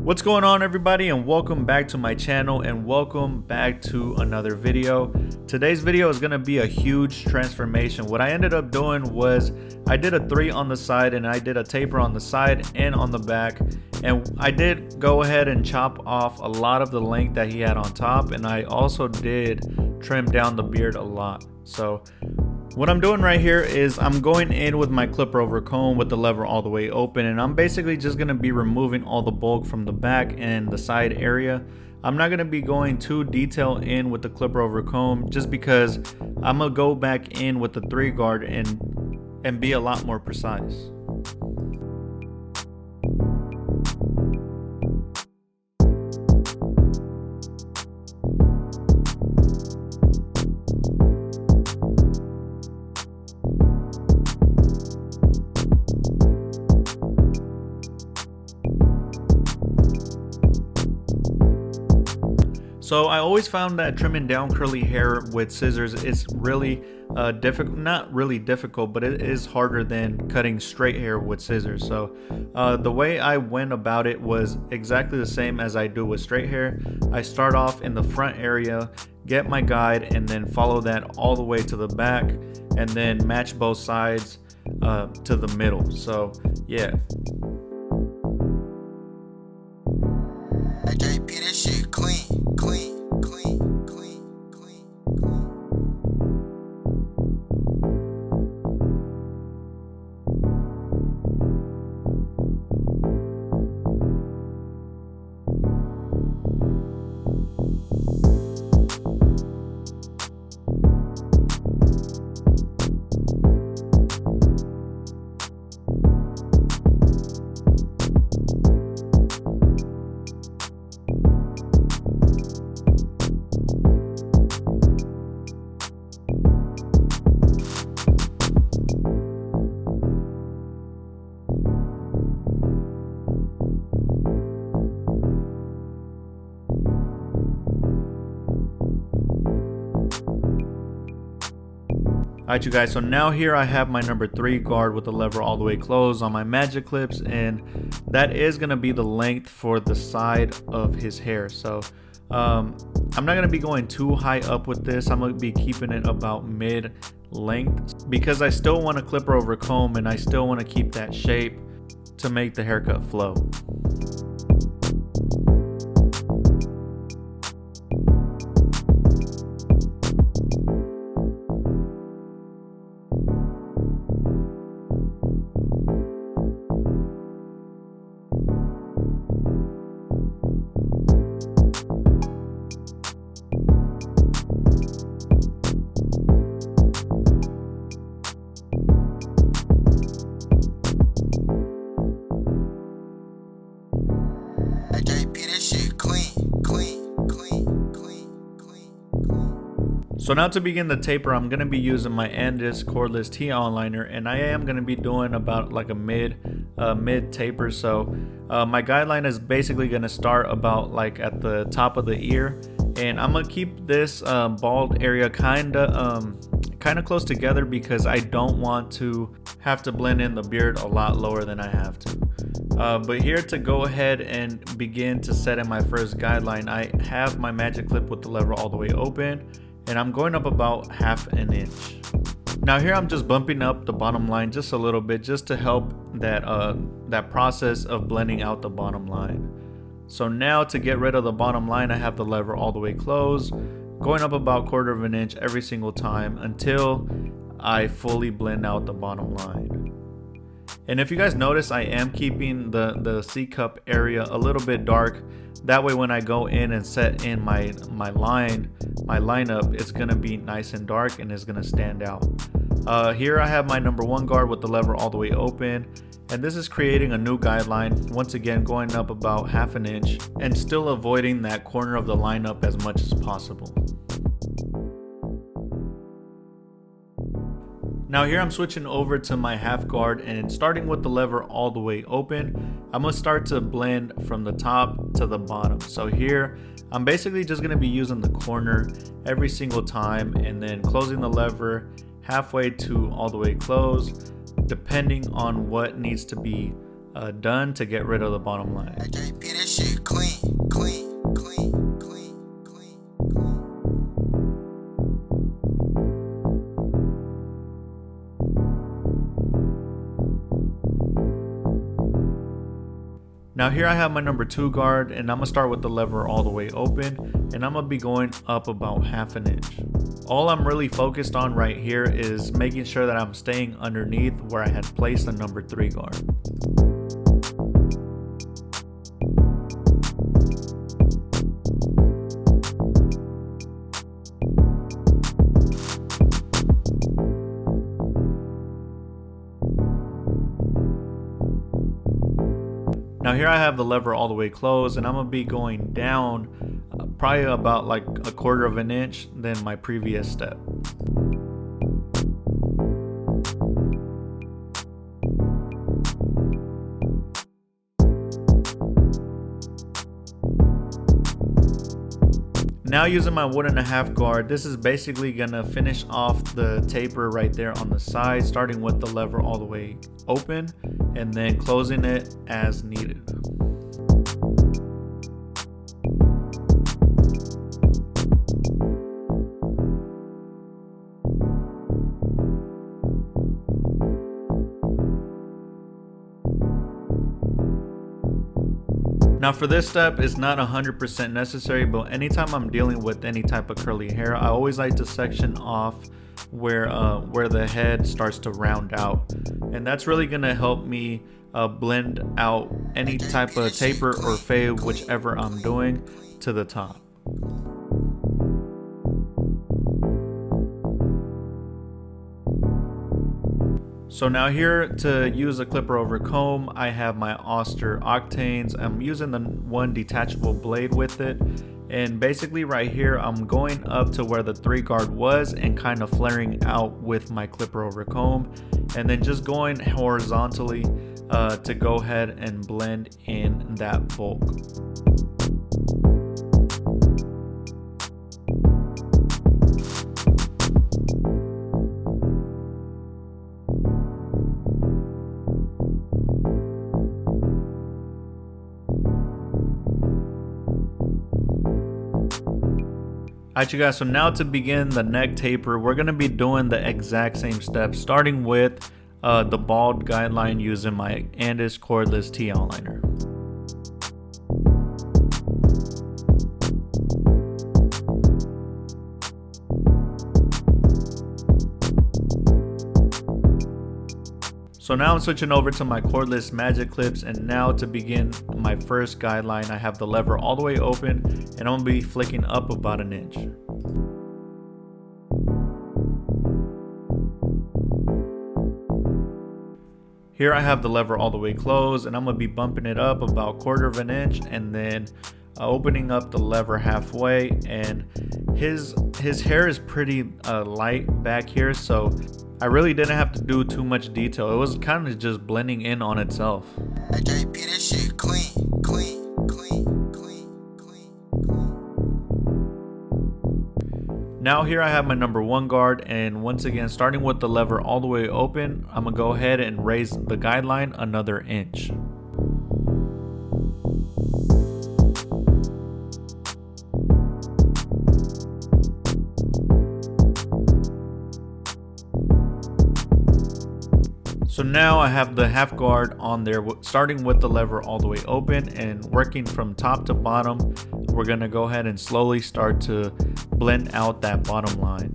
What's going on, everybody, and welcome back to my channel and welcome back to another video. Today's video is going to be a huge transformation. What I ended up doing was I did a 3 on the side and I did a taper on the side and on the back, and I did go ahead and chop off a lot of the length that he had on top, and I also did trim down the beard a lot. So what I'm doing right here is I'm going in with my clipper over comb with the lever all the way open, and I'm basically just going to be removing all the bulk from the back and the side area. I'm not going to be going too detailed in with the clipper over comb just because I'm going to go back in with the 3 guard and be a lot more precise. So I always found that trimming down curly hair with scissors is really difficult, not really difficult, but it is harder than cutting straight hair with scissors. So the way I went about it was exactly the same as I do with straight hair. I start off in the front area, get my guide, and then follow that all the way to the back, and then match both sides to the middle. So yeah. JP, this shit clean. Alright, you guys, so now here I have my number 3 guard with the lever all the way closed on my magic clips, and that is going to be the length for the side of his hair. So I'm not going to be going too high up with this. I'm going to be keeping it about mid length because I still want to clipper over comb and I still want to keep that shape to make the haircut flow. So now to begin the taper, I'm going to be using my Andis cordless T-on liner, and I am going to be doing about like a mid taper. So my guideline is basically going to start about like at the top of the ear, and I'm going to keep this bald area kind of close together because I don't want to have to blend in the beard a lot lower than I have to. But here to go ahead and begin to set in my first guideline, I have my magic clip with the lever all the way open, and I'm going up about 1/2 inch. Now here I'm just bumping up the bottom line just a little bit just to help that process of blending out the bottom line. So now to get rid of the bottom line, I have the lever all the way closed, going up about 1/4 inch every single time until I fully blend out the bottom line. And if you guys notice, I am keeping the C-cup area a little bit dark. That way when I go in and set in my lineup, it's gonna be nice and dark and it's gonna stand out. Here I have my number 1 guard with the lever all the way open, and this is creating a new guideline, once again going up about 1/2 inch and still avoiding that corner of the lineup as much as possible. Now here I'm switching over to my half guard, and starting with the lever all the way open, I'm going to start to blend from the top to the bottom. So here I'm basically just going to be using the corner every single time and then closing the lever halfway to all the way closed, depending on what needs to be done to get rid of the bottom line. JP, this shit clean, clean, clean, clean, clean. Now here I have my number 2 guard, and I'm gonna start with the lever all the way open, and I'm gonna be going up about ½ an inch. All I'm really focused on right here is making sure that I'm staying underneath where I had placed the number 3 guard. Now here I have the lever all the way closed, and I'm gonna be going down probably about like ½ of an inch than my previous step. Now using my 1½ guard, this is basically gonna finish off the taper right there on the side, starting with the lever all the way open and then closing it as needed. Now for this step, it's not 100% necessary, but anytime I'm dealing with any type of curly hair, I always like to section off where the head starts to round out, and that's really gonna help me blend out any type of taper or fade, whichever I'm doing, to the top. So now here to use a clipper over comb, I have my Oster Octanes. I'm using the one detachable blade with it. And basically right here, I'm going up to where the 3 guard was and kind of flaring out with my clipper over comb. And then just going horizontally to go ahead and blend in that bulk. Alright you guys, so now to begin the neck taper, we're going to be doing the exact same steps, starting with the bald guideline using my Andis cordless T-liner. So now I'm switching over to my cordless magic clips, and now to begin my first guideline, I have the lever all the way open and I'm going to be flicking up about an inch. Here I have the lever all the way closed, and I'm going to be bumping it up about ½ of an inch and then opening up the lever halfway. And his hair is pretty light back here, so I really didn't have to do too much detail. It was kind of just blending in on itself. Hey JP, this shit clean, clean, clean, clean, clean, clean. Now here I have my number 1 guard, and once again, starting with the lever all the way open, I'm gonna go ahead and raise the guideline another inch. So now I have the half guard on there, starting with the lever all the way open and working from top to bottom. We're gonna go ahead and slowly start to blend out that bottom line.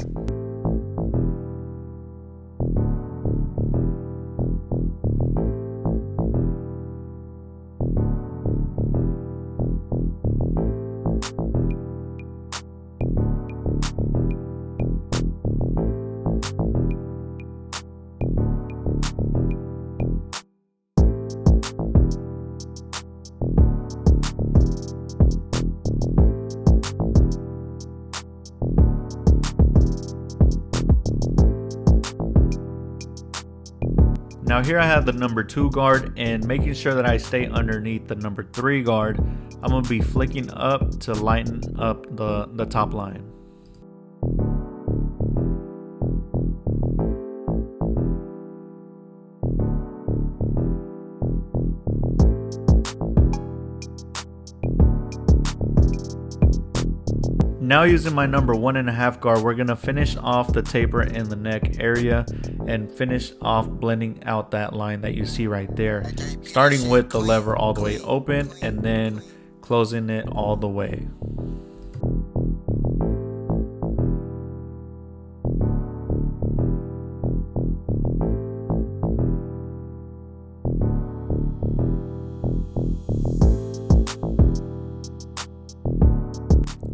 Now here I have the number 2 guard, and making sure that I stay underneath the number 3 guard, I'm going to be flicking up to lighten up the top line. Now using my number 1.5 guard, we're gonna finish off the taper in the neck area and finish off blending out that line that you see right there, starting with the lever all the way open and then closing it all the way.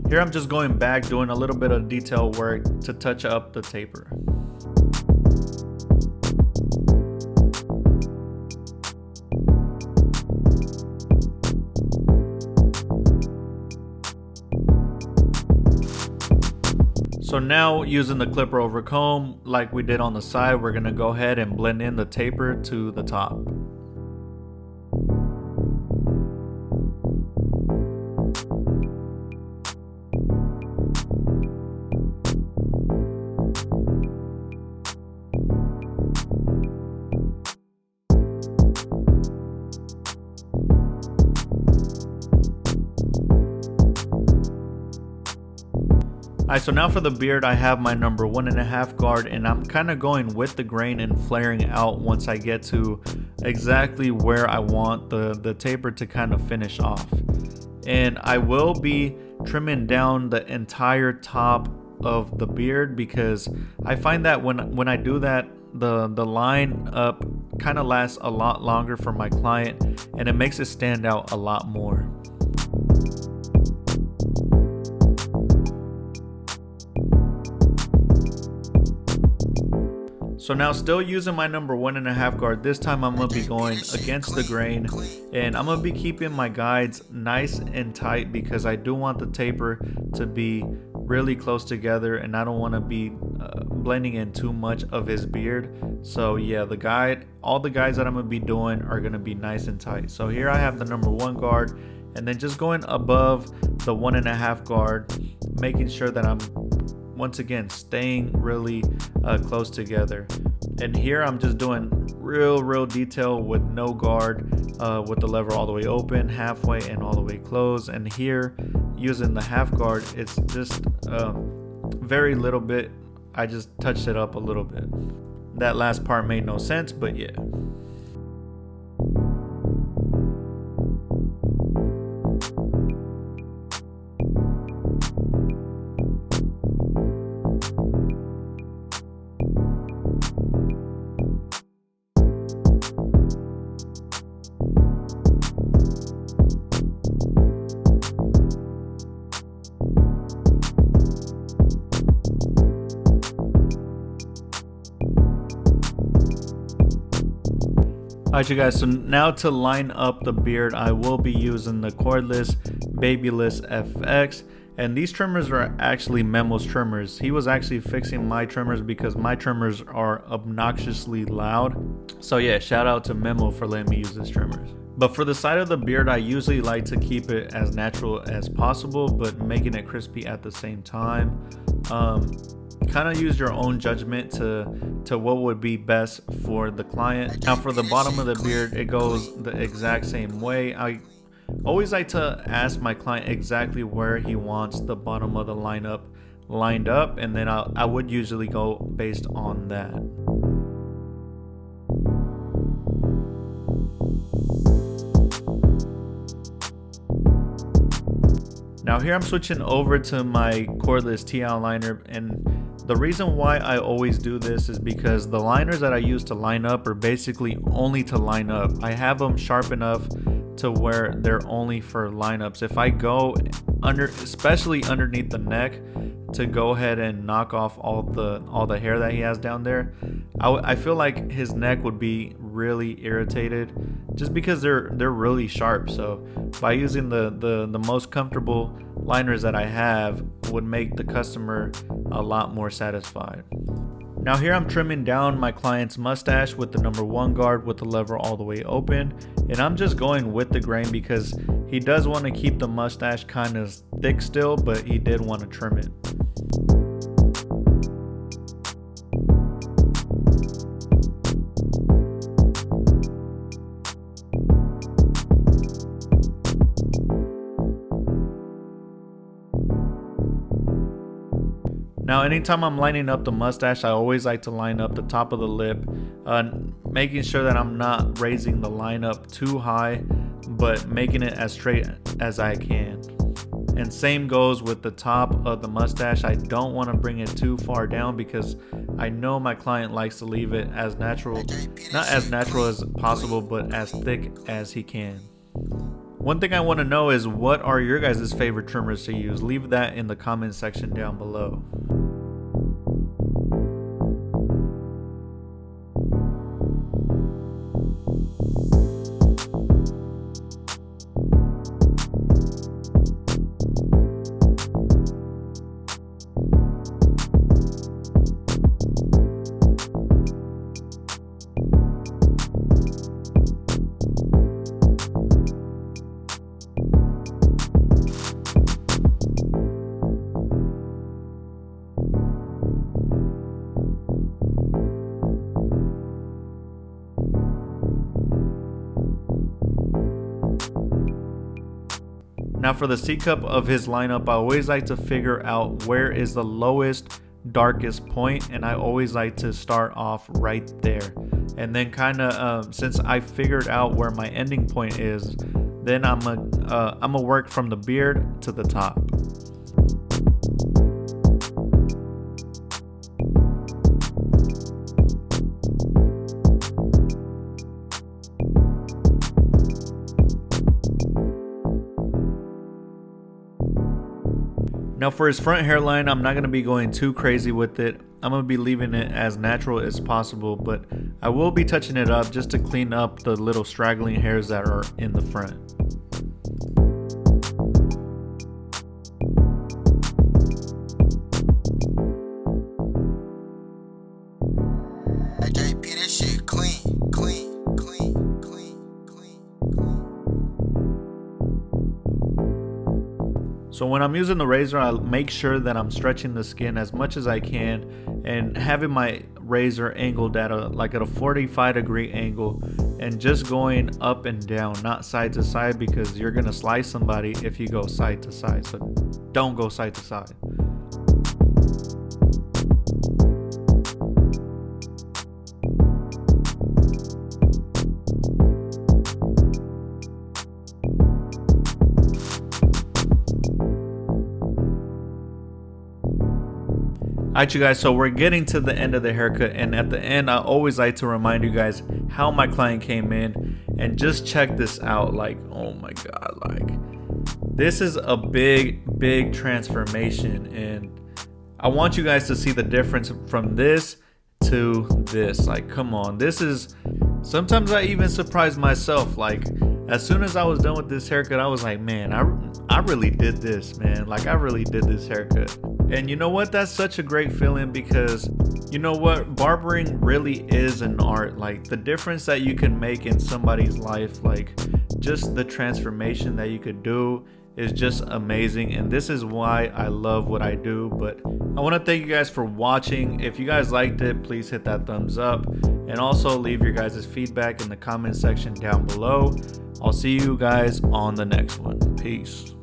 Here I'm just going back, doing a little bit of detail work to touch up the taper. So now using the clipper over comb like we did on the side, we're gonna go ahead and blend in the taper to the top. Alright, so now for the beard, I have my number 1.5 guard, and I'm kind of going with the grain and flaring out once I get to exactly where I want the taper to kind of finish off. And I will be trimming down the entire top of the beard because I find that when I do that, the line up kind of lasts a lot longer for my client and it makes it stand out a lot more. So now still using my number 1.5 guard, this time I'm going to be going against the grain and I'm going to be keeping my guides nice and tight because I do want the taper to be really close together and I don't want to be blending in too much of his beard. So yeah, all the guides that I'm going to be doing are going to be nice and tight. So here I have the number 1 guard and then just going above the 1.5 guard, making sure that I'm once again staying really close together. And here I'm just doing real detail with no guard, with the lever all the way open, halfway, and all the way closed. And here using the half guard, it's just very little bit. I just touched it up a little bit. That last part made no sense, but yeah. Alright you guys, so now to line up the beard, I will be using the cordless Babyless FX, and these trimmers are actually Memo's trimmers. He was actually fixing my trimmers because my trimmers are obnoxiously loud. So yeah, shout out to Memo for letting me use his trimmers. But for the side of the beard, I usually like to keep it as natural as possible, but making it crispy at the same time. Kind of use your own judgment to what would be best for the client. Now for the bottom of the beard, it goes the exact same way. I always like to ask my client exactly where he wants the bottom of the lineup lined up, and then I would usually go based on that. Now here I'm switching over to my cordless T-out liner, and the reason why I always do this is because the liners that I use to line up are basically only to line up. I have them sharp enough to where they're only for lineups. If I go under, especially underneath the neck, to go ahead and knock off all the hair that he has down there, I feel like his neck would be really irritated just because they're really sharp. So by using the most comfortable liners that I have would make the customer a lot more satisfied. Now here I'm trimming down my client's mustache with the number 1 guard with the lever all the way open, and I'm just going with the grain because he does want to keep the mustache kind of thick still, but he did want to trim it. Now, anytime I'm lining up the mustache, I always like to line up the top of the lip, making sure that I'm not raising the line up too high, but making it as straight as I can. And same goes with the top of the mustache. I don't want to bring it too far down because I know my client likes to leave it as natural, not as natural as possible, but as thick as he can. One thing I want to know is, what are your guys' favorite trimmers to use? Leave that in the comment section down below. Now for the C cup of his lineup, I always like to figure out where is the lowest, darkest point, and I always like to start off right there. And then kind of, since I figured out where my ending point is, then I'm gonna work from the beard to the top. Now for his front hairline, I'm not going to be going too crazy with it. I'm going to be leaving it as natural as possible, but I will be touching it up just to clean up the little straggling hairs that are in the front. JP, this shit clean, clean, clean, clean, clean, clean. So when I'm using the razor, I make sure that I'm stretching the skin as much as I can and having my razor angled at a 45-degree angle and just going up and down, not side to side, because you're gonna slice somebody if you go side to side. So don't go side to side. Alright you guys, so we're getting to the end of the haircut, and at the end I always like to remind you guys how my client came in, and just check this out. Like, oh my god, like this is a big transformation, and I want you guys to see the difference from this to this. Like, come on, this is, sometimes I even surprise myself. Like, as soon as I was done with this haircut, I was like, man, I really did this, man. Like, I really did this haircut. And you know what? That's such a great feeling, because you know what? Barbering really is an art. Like, the difference that you can make in somebody's life, like just the transformation that you could do is just amazing. And this is why I love what I do. But I want to thank you guys for watching. If you guys liked it, please hit that thumbs up, and also leave your guys' feedback in the comment section down below. I'll see you guys on the next one. Peace.